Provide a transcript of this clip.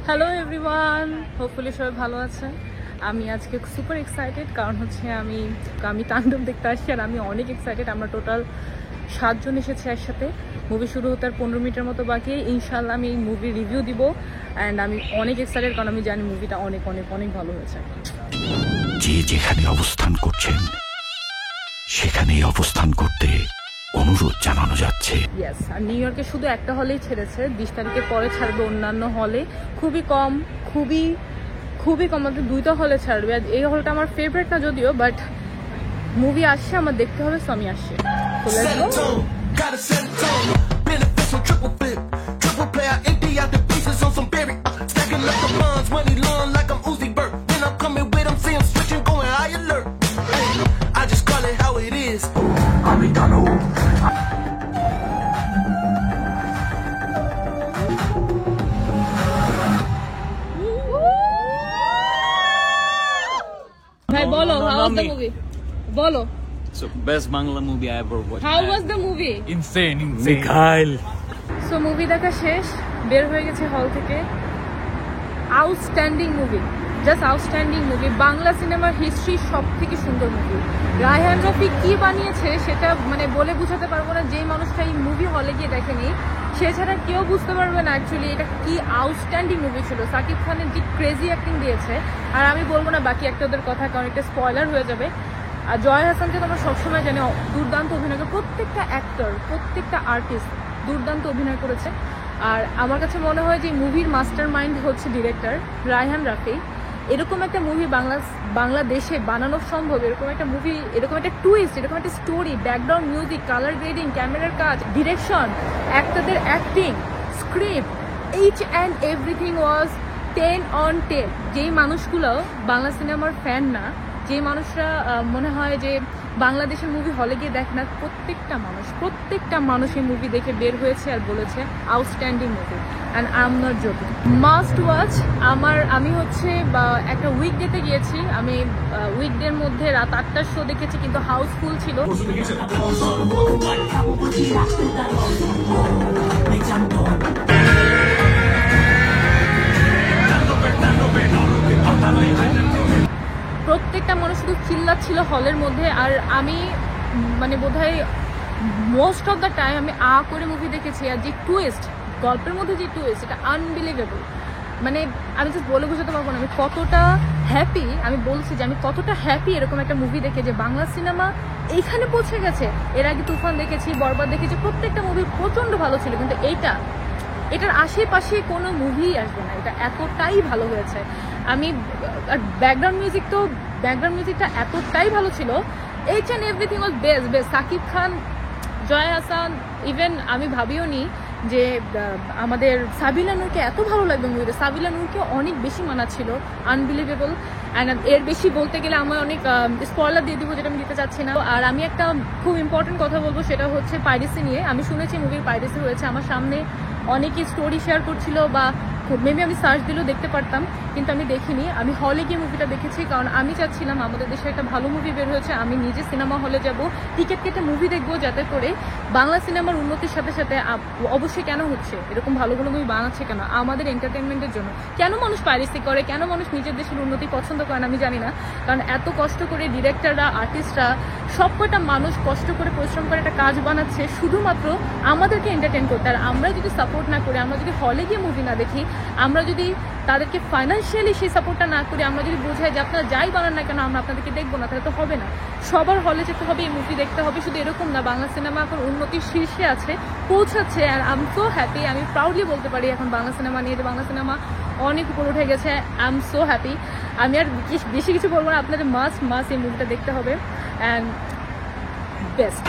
Hello everyone, hopefully সবাই ভালো আছেন। আমি আজকে সুপার এক্সাইটেড, কারণ হচ্ছে আমি তাণ্ডব দেখতে আসছি আর আমি অনেক এক্সাইটেড। আমরা টোটাল 7 জন এসেছি একসাথে। মুভি শুরু হতে আর 15 মিনিটের মতো বাকি। ইনশাল্লাহ আমি এই মুভি রিভিউ দিব অ্যান্ড আমি অনেক এক্সাইটেড, কারণ আমি জানি মুভিটা অনেক অনেক অনেক ভালো হয়েছে। যে যেখানে অবস্থান করছেন সেখানেই অবস্থান করতে অনুরোধ জানানো যাচ্ছে। ইয়েস, আর নিউ ইয়র্কে শুধু একটা হলেই ছেড়েছে, 20 তারিখের পরে ছাড়বে অন্যান্য হলে। খুবই কম, খুবই আমাদের 2টা হলে ছাড়বে। আর এই হলটা আমার ফেভারিট না যদিও, বাট মুভি আসছে, আমার দেখতে হবে, সো আমি আসছি। আমি জানো ভাই বলো, how was the movie? বলো, So best Bangla movie I ever watched. how was the movie? Insane. Mikhail so movie দেখা শেষ, বের হয়ে গেছে হল থেকে। Outstanding movie, just outstanding movie. Bangla সিনেমার হিস্ট্রির সব থেকে সুন্দর মুভি। রায়হান রাফি কি বানিয়েছে সেটা মানে বলে বোঝাতে পারবো না। যেই মানুষটা এই মুভি হলে গিয়ে দেখেনি সে ছাড়া কেউ বুঝতে পারবে না অ্যাকচুয়ালি এটা কি আউটস্ট্যান্ডিং মুভি ছিল। সাকিব খানের যে ক্রেজি অ্যাক্টিং দিয়েছে, আর আমি বলবো না বাকি অ্যাক্টরদের কথা, কারণ একটা স্পয়লার হয়ে যাবে। আর জয় হাসানকে তো আমরা সবসময় জানি দুর্দান্ত অভিনয় করে। প্রত্যেকটা অ্যাক্টর, প্রত্যেকটা আর্টিস্ট দুর্দান্ত অভিনয় করেছে। আর আমার কাছে মনে হয় যে মুভির মাস্টার মাইন্ড হচ্ছে ডিরেক্টর রায়হান রাফি। এরকম একটা মুভি বাংলাদেশে বানানো সম্ভব, এরকম একটা মুভি, এরকম একটা টুইস্ট, এরকম একটা story, background music, colour grading, ক্যামেরার কাজ, ডিরেকশন, অ্যাক্টরদের acting, script, each and everything was 10 on 10। যেই মানুষগুলো বাংলা সিনেমার ফ্যান না, যে মানুষরা মনে হয় যে বাংলাদেশের মুভি হলে গিয়ে দেখে না, প্রত্যেকটা মানুষ এই মুভি দেখে বের হয়েছে আর বলেছে outstanding movie. And I am not joking, must watch. আমি হচ্ছে একটা উইকডেতে গিয়েছি, আমি উইকডের মধ্যে রাত 8টার শো দেখেছি, কিন্তু হাউসফুল ছিল। প্রত্যেকটা মানুষ শুধু চিল্লাচ্ছিল হলের মধ্যে। আর আমি মানে বোধহয় মোস্ট অফ দ্য টাইম আমি করে মুভি দেখেছি। আর যে টুইস্ট, গল্পের মধ্যে যে টুইস্ট, এটা আনবিলিভেবল। মানে আমি জাস্ট বলে বোঝাতে পারবো না আমি কতটা হ্যাপি। আমি বলছি যে আমি কতটা হ্যাপি এরকম একটা মুভি দেখে, যে বাংলা সিনেমা এইখানে পৌঁছে গেছে। এর আগে তুফান দেখেছি, বরবাদ দেখেছি, প্রত্যেকটা মুভি প্রচণ্ড ভালো ছিল, কিন্তু এটার আশেপাশে কোনো মুভি আসবে না। এটা এতটাই ভালো হয়েছে। আর ব্যাকগ্রাউন্ড মিউজিকটা এতটাই ভালো ছিল। H and everything was best. Shakib Khan, Joy Hasan, even আমি ভাবিও নি যে আমাদের সাবিলা নূরকে এত ভালো লাগবে মুভিতে। সাবিলা নূরকে অনেক বেশি মানাচ্ছিল, আনবিলিভেবল। অ্যান্ড এর বেশি বলতে গেলে আমার অনেক স্পয়লার দিয়ে দিব, যেটা আমি দিতে চাচ্ছি না। আর আমি একটা খুব ইম্পর্টেন্ট কথা বলবো, সেটা হচ্ছে পাইরেসি নিয়ে। আমি শুনেছি মুভির পাইরেসি হয়েছে, আমার সামনে অনেকেই স্টোরি শেয়ার করছিল, বা মেবি আমি সার্চ দিলেও দেখতে পারতাম, কিন্তু আমি দেখিনি। আমি হলে গিয়ে মুভিটা দেখেছি, কারণ আমি চাচ্ছিলাম আমাদের দেশে একটা ভালো মুভি বের হয়েছে, আমি নিজে সিনেমা হলে যাব, টিকিট কেটে মুভি দেখবো, যাতে করে বাংলা সিনেমার উন্নতির সাথে সাথে অবশ্যই কেন হচ্ছে এরকম ভালো ভালো মুভি বানাচ্ছে কেন, আমাদের এন্টারটেনমেন্টের জন্য। কেন মানুষ পাইরেসি করে, কেন মানুষ নিজের দেশের উন্নতি পছন্দ করে না আমি জানি না। কারণ এত কষ্ট করে ডিরেক্টররা, আর্টিস্টরা, সব কটা মানুষ কষ্ট করে পরিশ্রম করে একটা কাজ বানাচ্ছে শুধুমাত্র আমাদেরকে এন্টারটেন করতে। আর আমরা যদি সাপোর্ট না করি, আমরা যদি হলে গিয়ে মুভি না দেখি, আমরা যদি তাদেরকে ফাইন্যান্সিয়ালি সেই সাপোর্টটা না করি, আমরা যদি বোঝাই যে আপনারা যাই বানান না কেন আমরা আপনাদেরকে দেখবো না, তাহলে তো হবে না। সবার হলে যেতে হবে, এই মুভি দেখতে হবে। শুধু এরকম না, বাংলা সিনেমা এখন উন্নতির শীর্ষে আছে, পৌঁছাচ্ছে। আর আই এম সো হ্যাপি। আমি প্রাউডলি বলতে পারি এখন বাংলা সিনেমা নিয়ে, যে বাংলা সিনেমা অনেক উপরে উঠে গেছে। I am so happy. আমি আর বেশি কিছু বলবো না, আপনাদের মাস্ট এই মুভিটা দেখতে হবে। And best.